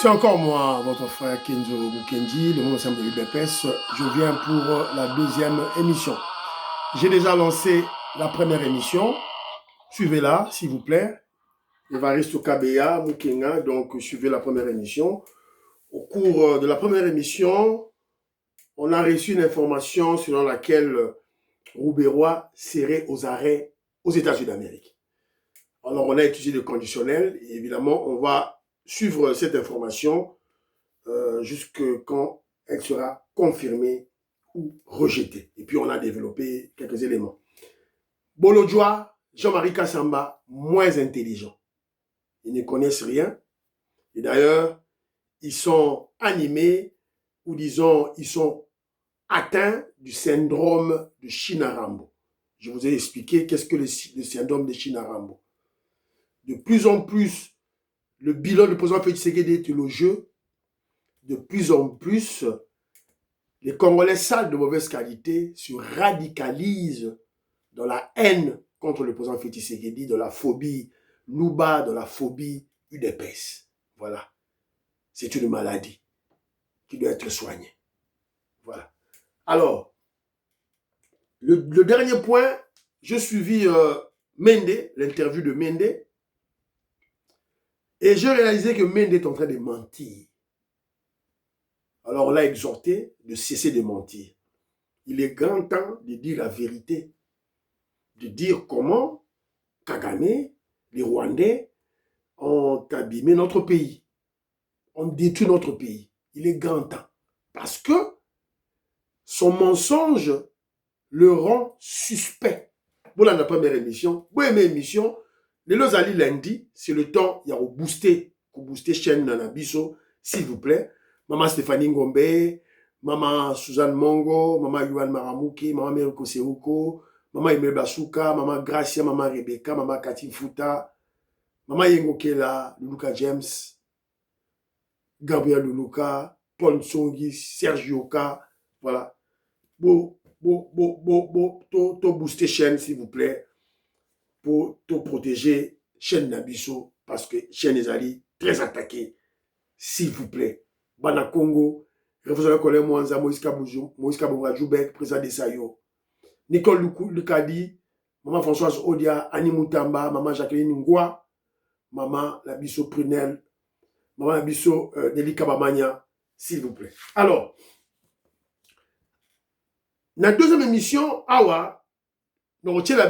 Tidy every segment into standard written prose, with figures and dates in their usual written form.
C'est encore moi, votre frère Kenzo Mukendi, le monde ensemble de l'UDPS. Je viens pour la deuxième émission. J'ai déjà lancé la première émission. Suivez-la, s'il vous plaît. Evaristo Kabeya, Mukenga, donc suivez la première émission. Au cours de la première émission, on a reçu une information selon laquelle Roubaix serait aux arrêts aux États-Unis d'Amérique. Alors, on a étudié le conditionnel et évidemment, on va suivre cette information jusqu'à quand elle sera confirmée ou rejetée. Et puis, on a développé quelques éléments. Bolodjoa, Jean-Marie Kassamba, moins intelligents. Ils ne connaissent rien. Et d'ailleurs, ils sont animés, ou disons, ils sont atteints du syndrome de Chinarambo. Je vous ai expliqué qu'est-ce que le syndrome de Chinarambo. De plus en plus, le bilan du président Félix Tshisekedi est élogieux. De plus en plus, les Congolais sales de mauvaise qualité se radicalisent dans la haine contre le président Félix Tshisekedi, dans la phobie Louba, dans la phobie UDPS. Voilà. C'est une maladie qui doit être soignée. Voilà. Alors, le dernier point, j'ai suivi Mende, l'interview de Mende, et j'ai réalisé que Mende est en train de mentir. Alors on l'a exhorté de cesser de mentir. Il est grand temps de dire la vérité, de dire comment Kagame, les Rwandais, ont abîmé notre pays, ont détruit notre pays. Il est grand temps. Parce que son mensonge le rend suspect. Voilà la première émission. Bonne émission. Les Lozali lundi, c'est le temps, il y a au booster chaîne Nanabiso, s'il vous plaît. Maman Stéphanie Ngombe, Maman Suzanne Mongo, Maman Yuan Maramuki, Maman Meriko Seuko, Maman Emel Basuka, Maman Gracia, Maman Rebecca, Maman Cathy Fouta, Maman Yengo Kela, Luluka James, Gabriel Luluka, Paul Nsongi, Sergio Ka, voilà. To booster chaîne, s'il vous plaît, pour te protéger chaîne Nabiso, parce que chaîne Ezali très attaquée, s'il vous plaît. Bana Congo, Référendum Colin Mwanza, Moïse Kabonga Djoubek, président de Sayo, Nicole Lukadi, Maman Françoise Odia, Annie Moutamba, Maman Jacqueline Ngoua, Maman Labiso Prunel, Maman Labiso Nelly Kabamania, s'il vous plaît. Alors, dans la deuxième émission, Awa, nous retenons la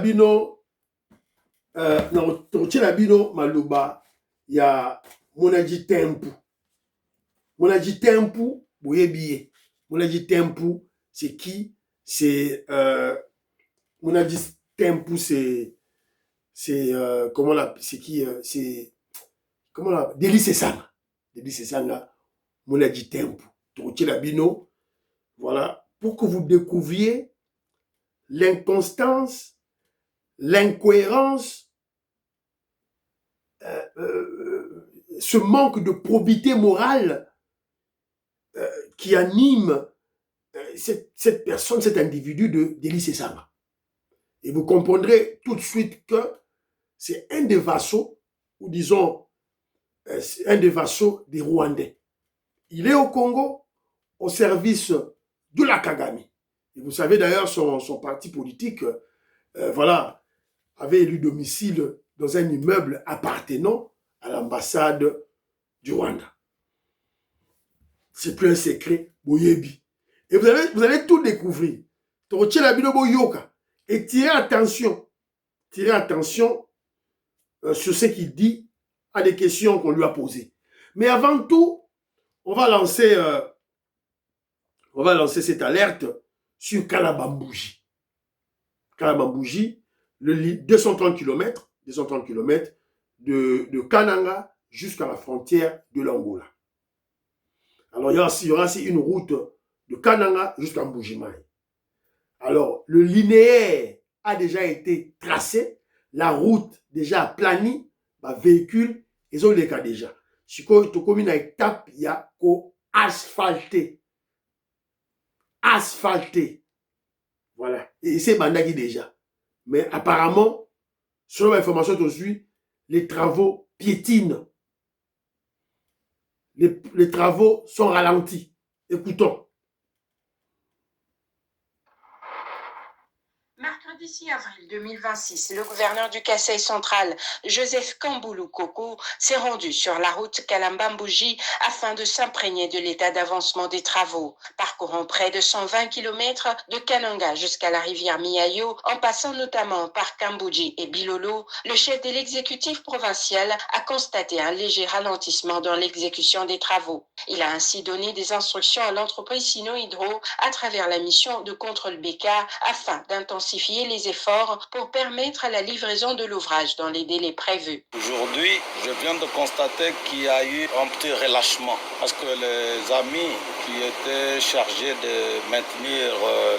bino Maluba, il y a Monaji Tempu. Monaji Tempu, Boyebiye. Monaji Tempu, c'est qui? C'est Monaji Tempu, c'est comment la, c'est qui? C'est comment la, Deli Sesanga. Deli Sesanga, Monaji Tempu. La bino, voilà, pour que vous découvriez l'inconstance, l'incohérence, ce manque de probité morale qui anime cette personne, cet individu de Deli Sesanga. Et vous comprendrez tout de suite que c'est un des vassaux, ou disons, un des vassaux des Rwandais. Il est au Congo, au service de la Kagame. Et vous savez d'ailleurs, son parti politique, voilà, avait élu domicile dans un immeuble appartenant à l'ambassade du Rwanda. C'est plus un secret, Boyebi. Et vous allez tout découvrir. Et tirez attention sur ce qu'il dit à des questions qu'on lui a posées. Mais avant tout, on va lancer cette alerte sur Kalabambouji. Kalabambouji, le 230 km de Kananga jusqu'à la frontière de l'Angola. Alors, il y aura aussi une route de Kananga jusqu'à Mbujimaï. Alors, le linéaire a déjà été tracé, la route déjà aplanie, bah, véhicule, ils ont les cas déjà. Si tu as une étape, il y a asphalté. Asphalté. Voilà. Et c'est Bandagi déjà. Mais apparemment, selon l'information que je suis, les travaux piétinent. les travaux sont ralentis. Écoutons. Mercredi 6 avril 2026, le gouverneur du Kasaï central, Joseph Kamboulou Koko, s'est rendu sur la route Kalambambouji afin de s'imprégner de l'état d'avancement des travaux. Parcourant près de 120 km de Kananga jusqu'à la rivière Miayo, en passant notamment par Kambouji et Bilolo, le chef de l'exécutif provincial a constaté un léger ralentissement dans l'exécution des travaux. Il a ainsi donné des instructions à l'entreprise Sino Hydro à travers la mission de contrôle BK afin d'intensifier les efforts pour permettre la livraison de l'ouvrage dans les délais prévus. Aujourd'hui, je viens de constater qu'il y a eu un petit relâchement parce que les amis qui étaient chargés de maintenir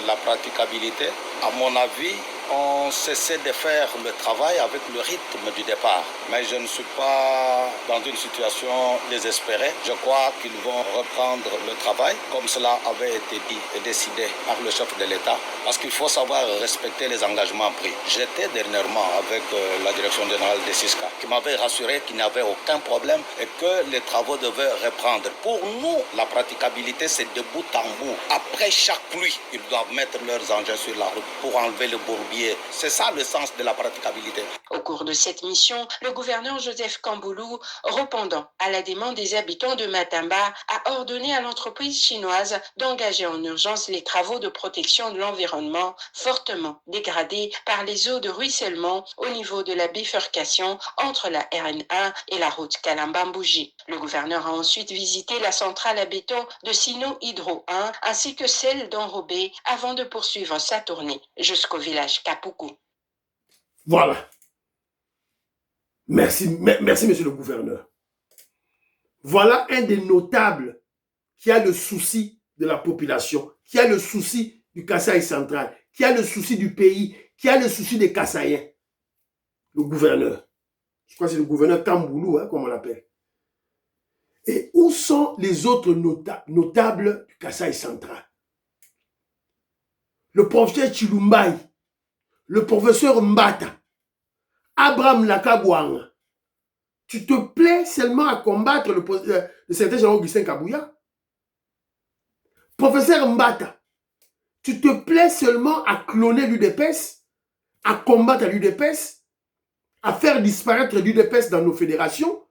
la praticabilité, à mon avis, ont cessé de faire le travail avec le rythme du départ. Mais je ne suis pas dans une situation désespérée. Je crois qu'ils vont reprendre le travail comme cela avait été dit et décidé par le chef de l'État. Parce qu'il faut savoir respecter les engagements pris. J'étais dernièrement avec la direction générale des SISCA qui m'avait rassuré qu'il n'y avait aucun problème et que les travaux devaient reprendre. Pour nous, la praticabilité, c'est de bout en bout. Après chaque pluie, ils doivent mettre leurs engins sur la route pour enlever le bourbier. C'est ça le sens de la praticabilité. Au cours de cette mission, le gouverneur Joseph Kamboulou, répondant à la demande des habitants de Matamba, a ordonné à l'entreprise chinoise d'engager en urgence les travaux de protection de l'environnement fortement dégradés par les eaux de ruissellement au niveau de la bifurcation entre la RN1 et la route Kalambambouji. Le gouverneur a ensuite visité la centrale à béton de Sino Hydro 1 ainsi que celle d'Enrobé avant de poursuivre sa tournée jusqu'au village Kapoukou. Voilà. Merci, monsieur le gouverneur. Voilà un des notables qui a le souci de la population, qui a le souci du Kasaï central, qui a le souci du pays, qui a le souci des Kasaïens. Le gouverneur. Je crois que c'est le gouverneur Kamboulou, comme on l'appelle. Et où sont les autres notables du Kasaï central? Le professeur Chilumbaï, le professeur Mbata, Abraham Lakabouang, tu te plais seulement à combattre le secrétaire général Augustin Kabouya? Professeur Mbata, tu te plais seulement à cloner l'UDPS, à combattre l'UDPS, à faire disparaître l'UDPS dans nos fédérations?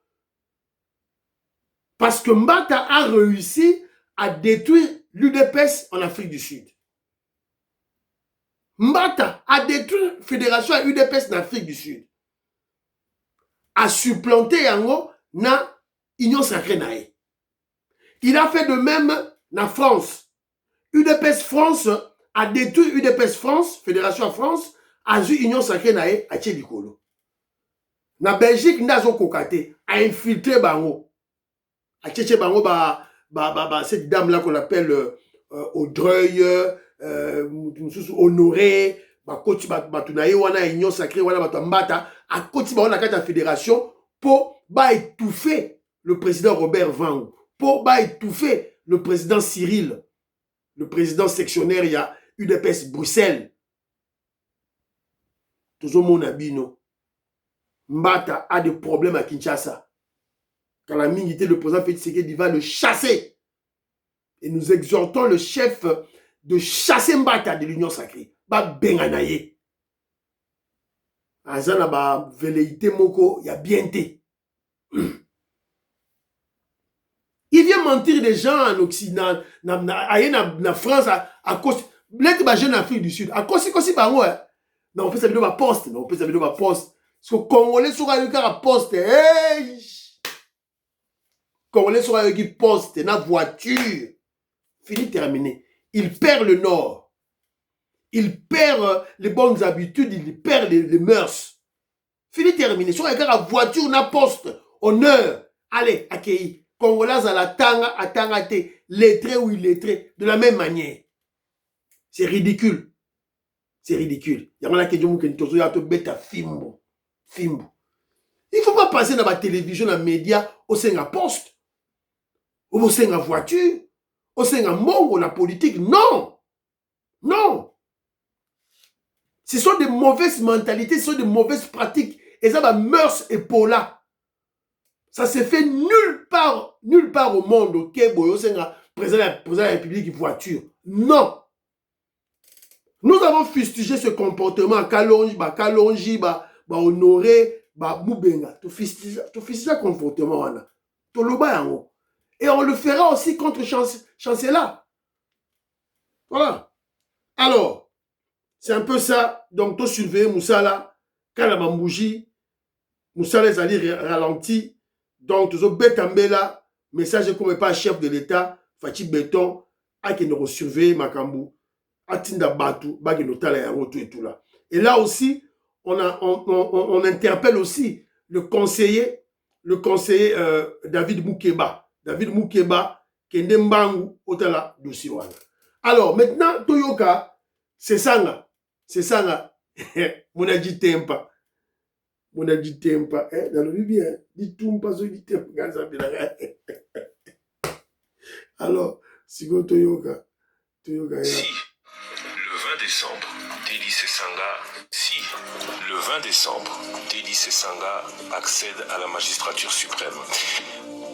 Parce que Mbata a réussi à détruire l'UDPS en Afrique du Sud. Mbata a détruit la fédération à UDPS en Afrique du Sud. A supplanté yango na Union Sacrée nae. Il a fait de même na France. UDPS France a détruit UDPS France, Fédération France, a eu Union Sacrée nae à Tchédikolo. Na Belgique, Nazo Kokate a infiltré Bango. A Tchéché Bango, cette dame-là qu'on appelle Audreuil, Honoré, coach Batunaye, wana Union Sacrée, wana Batambata, a coach la fédération pour étouffer le président Robert Vang, pour étouffer le président Cyril, le président sectionnaire, il y a UDPS Bruxelles. Toujours mon abino. Mbata a des problèmes à Kinshasa. Quand la militaire, le président Félix Tshisekedi va le chasser. Et nous exhortons le chef de chasser Mbata de l'Union Sacrée. Ba benganaye. Azana ba velléité moko ya bienté. Il vient mentir des gens en Occident, na France, à cause, bled ba jeune Afrique du Sud, à cause si bango, non, on peut savoir ma poste, non, on peut savoir ma poste. Parce que Congolais sont à la poste, hey! Congolais sont à la poste, na voiture. Fini terminé. Il perd le nord. Il perd les bonnes habitudes, il perd les mœurs. Fini terminé. Sur la voiture, na poste, honneur. Allez, accueilli. Congolais à la tanga, à tangate, lettré ou illettré, de la même manière. C'est ridicule. C'est ridicule. Il y a qui disent Fimbo. Fimbo. Il ne faut pas passer dans la télévision, dans les médias, au sein de la poste, au sein de la voiture, au sein de la mongo, la politique. Non. Non. Ce sont des mauvaises mentalités, ce sont des mauvaises pratiques. Et ça va mœurs et là. Ça se fait nul nulle part au monde, ok, boyo, c'est un président de la République voiture. Non. Nous avons fustigé ce comportement, Kalonji, Honoré, Moubenga. Tu fustiges ce comportement, et on le fera aussi contre Chancela. Voilà. Alors, c'est un peu ça. Donc, tu surveilles Moussala, Kalamambouji, Moussala les alliés ralentis. Donc, tu as Betambela, message comme pas chef de l'État, Fatih Béton, à qui nous surveille Makambu, Atinda Batu, Baginotala et tout là. Et là aussi, on interpelle aussi le conseiller David Moukeba. David Moukeba, Kende Mbangu, Otala Dosiwana. Alors, maintenant, Toyoka, c'est ça, mon a dit tempa. Mon a dit tempa, dans le bien, dit tumpa, dit tempa, alors, si go Toyoka, Si, le 20 décembre, Délice Sanga, si, le 20 décembre, Délice Sanga accède à la magistrature suprême.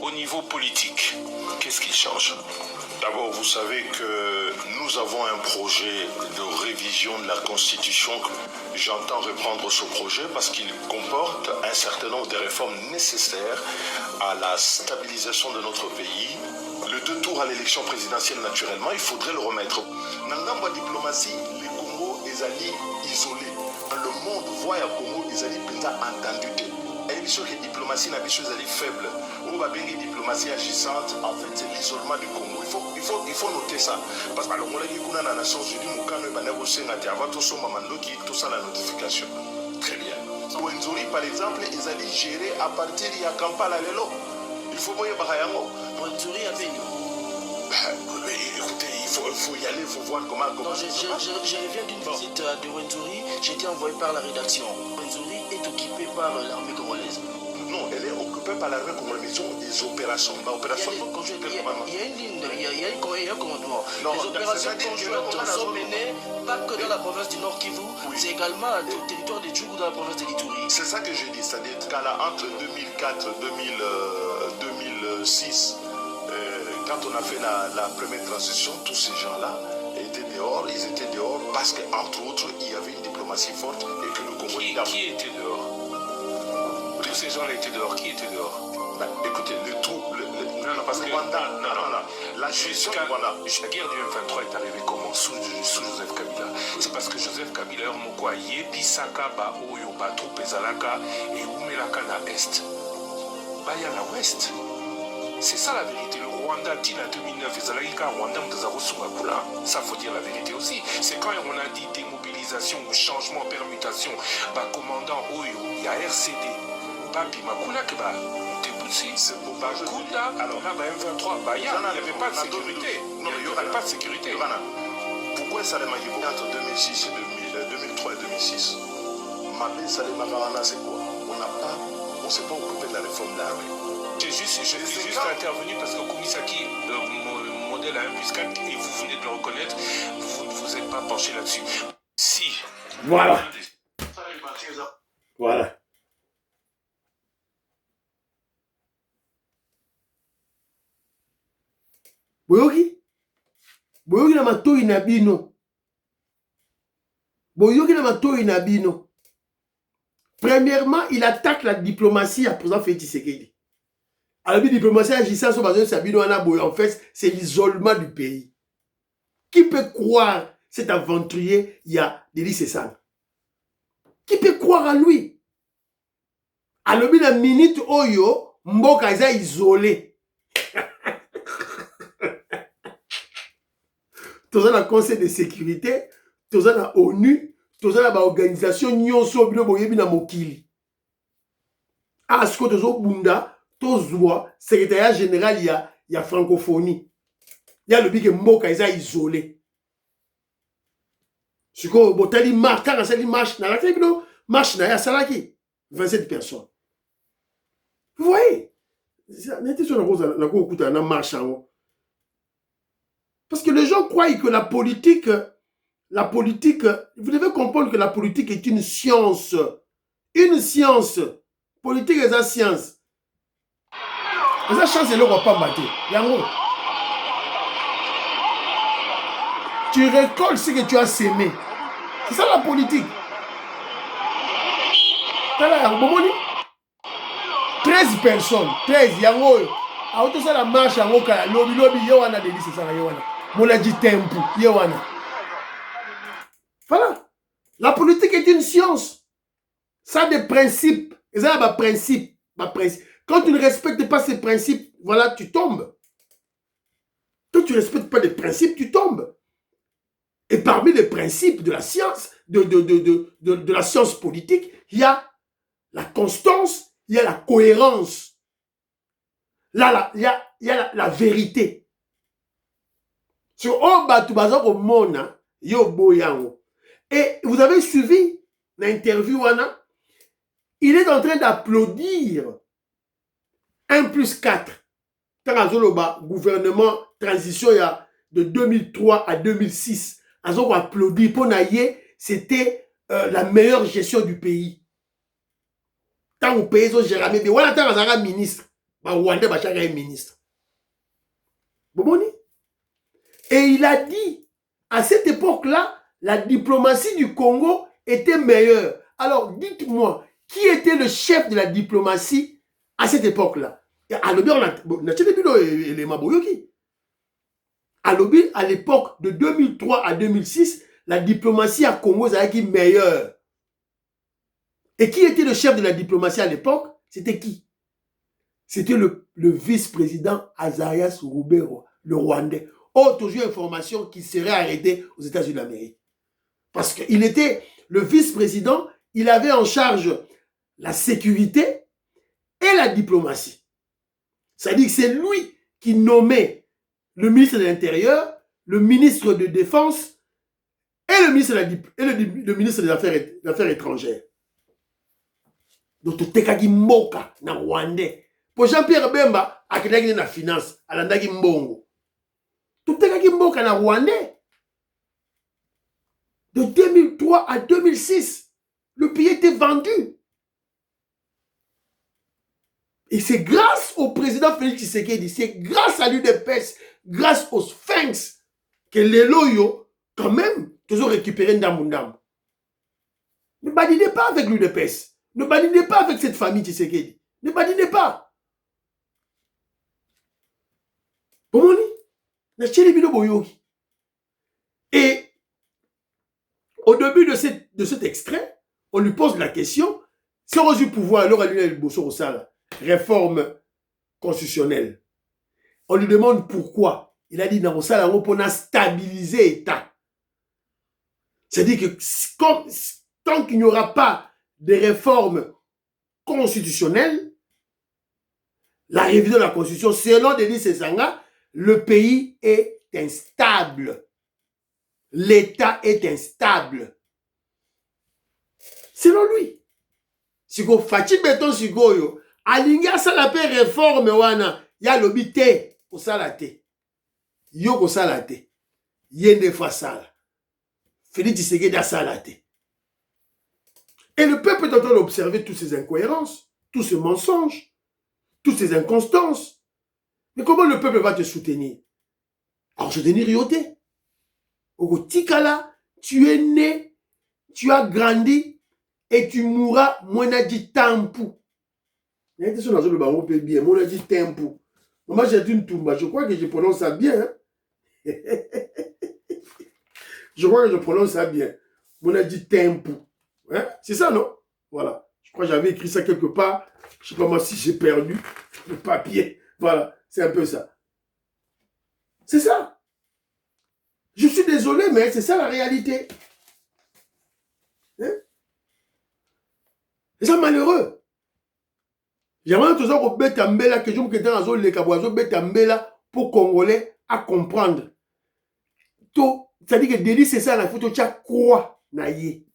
Au niveau politique, qu'est-ce qui change? D'abord, vous savez que nous avons un projet de révision de la Constitution. J'entends reprendre ce projet parce qu'il comporte un certain nombre de réformes nécessaires à la stabilisation de notre pays. Le 2 tours à l'élection présidentielle, naturellement, il faudrait le remettre. Dans la diplomatie, les Congo, les alliés isolés. Le monde voit le Congo, les alliés entendu. Et sur les diplomaties, la chose est faible. On va bien les diplomaties agissantes, en fait, c'est l'isolement du Congo. Il faut noter ça. Parce que on a dit qu'on a les Nations Unies, nous avons négocié avant tout ça, tout ça la notification. Très bien. Wenzori, par exemple, ils allaient gérer à partir de Kampala Lelo. Il faut voir Bahayango. Wenzori a venu. Écoutez, il faut y aller, il faut voir comment. Non, je reviens d'une visite de Wenzori. J'ai été envoyé par la rédaction. Wenzori est occupée par l'armée congolaise. Non, elle est occupée par l'armée congolaise. Ils ont des opérations. Il y a une ligne, il y a un commandement. Non, les opérations conjointes sont menées pas que dans la province du Nord Kivu, oui. C'est également au territoire de Djougou dans la province de l'Ituri. C'est ça que je dis, c'est-à-dire qu'entre 2004 et 2006, quand on a fait la première transition, tous ces gens-là étaient dehors, ils étaient dehors parce qu'entre autres, il y avait une diplomatie forte et que le Congo... Qui était dehors? Tous ces gens-là étaient dehors. Qui était dehors? Ben, écoutez, non, parce que Rwanda, la guerre du M23 est arrivée comment? Sous Joseph Kabila. C'est parce que Joseph Kabila Mokwaye, Pisaka, Oyo, Batou, Pezalaka et Oumelaka na Est. Baya na Ouest. C'est ça la vérité. Le Rwanda, dit en 2009, Ezalaka, Rwanda, ça faut dire la vérité aussi. C'est quand on a dit démobilisation ou changement, permutation, commandant Oyo, il y a RCD, Papi Makuna Keba. C'est pour pas alors là, M23, il n'y avait pas de sécurité. Non, il n'y avait pas de sécurité. Pourquoi ça m'a dit entre 2006 et 2003 et 2006 Mabé Salema Garana, c'est quoi? On ne s'est pas occupé de la réforme d'armée. Je suis juste intervenu parce que Kumisaki, le modèle à 1+4, et vous venez de le reconnaître, vous ne vous êtes pas penché là-dessus. Si. Voilà. Voilà. Boyoki na matoi na bino. Boyoki na matoi na bino. Premièrement, il attaque la diplomatie à président Félix Tshisekedi. Alors, la diplomatie agissant sur base de Sabino Anaboy, en fait, c'est l'isolement du pays. Qui peut croire cet aventurier, il y a Délice Sanga? Qui peut croire à lui? Alors, la minute Oyo, Mboka est isolé. Tous dans le Conseil de sécurité, tous dans la ONU, tous dans l'organisation Nyonso Bino Boyebi na Mokili. Ah, ce que tous au Bunda, tous voient, secrétariat général, il y a francophonie. Il y a le big Mboka est isolé. Ce que Botali marche, quand on marche, dans la tête, marche, il y a Salaki. 27 personnes. Vous voyez? N'était sur la marche en haut. Parce que les gens croient que la politique, vous devez comprendre que la politique est une science. Une science. Politique est une science. Et ça chance, le roi pas battu. Yango. Tu récoltes ce que tu as sémé. C'est ça la politique. 13 personnes, 13, yango. A auto ça la marche yango kala lobby yewana de c'est ça yewana. Mona dit tempo yewana. Voilà. La politique est une science. Ça a des principes. Et ça a des principes. Quand tu ne respectes pas ces principes, voilà, tu tombes. Quand tu ne respectes pas les principes, tu tombes. Et parmi les principes de la science, de la science politique, il y a la constance, il y a la cohérence. Là, il y a la vérité. Sur au monde, et vous avez suivi l'interview, il est en train d'applaudir 1+4. Tant gouvernement transition de 2003 à 2006. Ils ont applaudi pour naïe, c'était la meilleure gestion du pays. Tant au pays, ils ont géré, mais voilà, tant un ministre, Rwanda va chaque ministre. Et il a dit, à cette époque-là, la diplomatie du Congo était meilleure. Alors, dites-moi, qui était le chef de la diplomatie à cette époque-là? À l'époque de 2003 à 2006, la diplomatie à Congo était meilleure. Et qui était le chef de la diplomatie à l'époque? C'était qui? C'était le vice-président Azarias Rubero, le Rwandais. Oh, toujours information qui serait arrêté aux États-Unis d'Amérique. Parce qu'il était le vice-président, il avait en charge la sécurité et la diplomatie. C'est-à-dire que c'est lui qui nommait le ministre de l'Intérieur, le ministre de Défense et le ministre des Affaires étrangères. Donc, tu tekaki mboka na Rwandais. Pour Jean-Pierre Bemba, akidaki na finance, alandaki mbongo. Tu tekaki mboka na Rwandais. De 2003 à 2006, le pays était vendu. Et c'est grâce au président Félix Tshisekedi, c'est grâce à l'UDPS, grâce au Sphinx, que les loyaux, quand même, toujours récupéré Ndamundam. Ne badinez pas avec l'UDPS. Ne badinez pas avec cette famille Tshisekedi. Ne badinez pas. Et au début de cet extrait, on lui pose la question, si on a eu pouvoir, alors elle lui a réforme constitutionnelle. On lui demande pourquoi. Il a dit, non, ça, on a stabilisé l'État. C'est-à-dire que tant qu'il n'y aura pas de réformes constitutionnelles, la révision de la Constitution, selon Denis Sesanga, le pays est instable. L'État est instable. Selon lui. Si vous faites béton, si vous alinga salape réforme, wana, ya lobité, au salate. Yo ko salate. Yende fa sala. Félix Tshisekedi a salate. Et le peuple est en train d'observer toutes ces incohérences, tous ces mensonges, toutes ces inconstances. Mais comment le peuple va te soutenir? Alors, soutenir Rioté. Au Tikala, tu es né, tu as grandi et tu mourras, mona dit tampou. Moi, j'ai une toumba, je crois que je prononce ça bien. Hein? Je crois que je prononce ça bien. Mona dit tampou. Hein? C'est ça, non? Voilà. Je crois que j'avais écrit ça quelque part. Je ne sais pas moi si j'ai perdu le papier. Voilà. C'est un peu ça. C'est ça. Je suis désolé, mais c'est ça la réalité. Hein? C'est ça malheureux. J'aimerais toujours que Betambela, que je me quittais dans le Kaboazo, Betambela, pour Congolais à comprendre. C'est-à-dire que Denis, c'est ça, la photo, tu as quoi, naïe?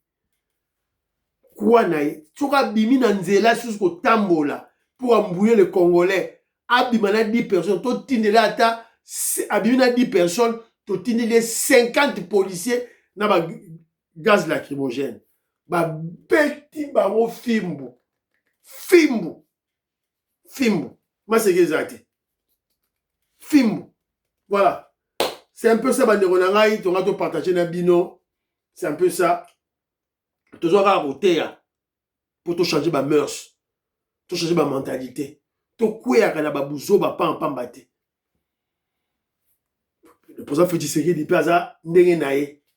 Quoi, naïe? Tu as bimi nanzela jusqu'au tambola pour embrouiller les Congolais. Abimana 10 personnes, tu as ta abimana 10 personnes, tu as 50 policiers dans gaz lacrymogène. Beti bango fimbu. Fimbu. Fimbu. Moi, c'est exact. Film. Voilà. C'est un peu ça, Banderonangaï, tu vas partager dans bino. C'est un peu ça. Tu dois raroter pour te changer ma mœurs, pour changer ma mentalité. Tu dois faire des choses qui le président Félix Tshisekedi dit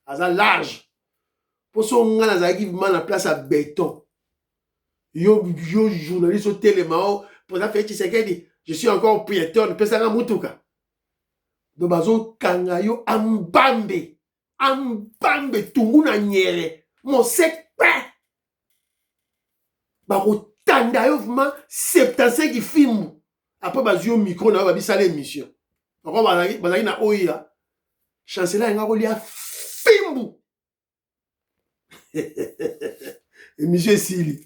à ça large. Pour ça, on a la place à béton. Yo journaliste au télémao, président Félix Tshisekedi, je suis encore piéton, je peux ça dans Moutouka. Donc, bazo kangayo ambambe, tunguna nyere, mon secpe. Bako tanda yo vraiment 75 films. Après, bazo micro na babi sale émission. Donc, bazaki na oya. Chancelier nga kolia fimbu. Et monsieur Sili.